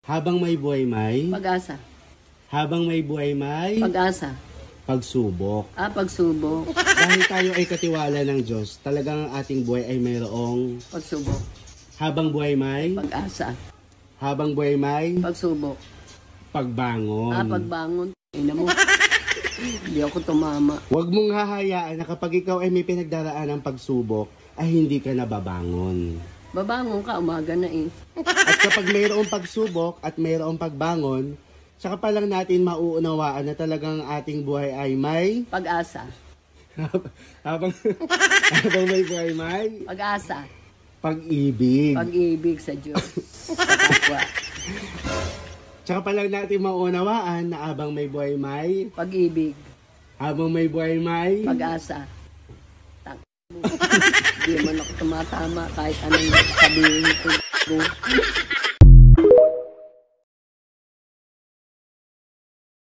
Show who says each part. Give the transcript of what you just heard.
Speaker 1: Habang may buhay may?
Speaker 2: Pag-asa.
Speaker 1: Habang may buhay may?
Speaker 2: Pag-asa.
Speaker 1: Pagsubok.
Speaker 2: Pagsubok.
Speaker 1: Dahil tayo ay katiwala ng Diyos, talagang ang ating buhay ay mayroong
Speaker 2: Pagsubok.
Speaker 1: habang buhay may?
Speaker 2: Pag-asa.
Speaker 1: Habang buhay may?
Speaker 2: Pagsubok.
Speaker 1: Pagbangon.
Speaker 2: Pagbangon. Ina mo. Hindi ako tumama.
Speaker 1: Huwag mong hahayaan na kapag ikaw ay may pinagdaraan ng pagsubok, ay hindi ka nababangon.
Speaker 2: Babangon ka, umaga na eh.
Speaker 1: At kapag mayroong pagsubok at mayroong pagbangon, saka pa lang natin mauunawaan na talagang ating buhay ay may
Speaker 2: Pag-asa.
Speaker 1: habang may buhay may
Speaker 2: Pag-asa.
Speaker 1: pag-ibig.
Speaker 2: Pag-ibig sa Diyos. Sa kapwa.
Speaker 1: Tsaka pa lang natin mauunawaan na habang may buhay may
Speaker 2: Pag-ibig.
Speaker 1: habang may buhay may
Speaker 2: Pag-asa. Hindi man ako tumatama kahit anong sabihin ko.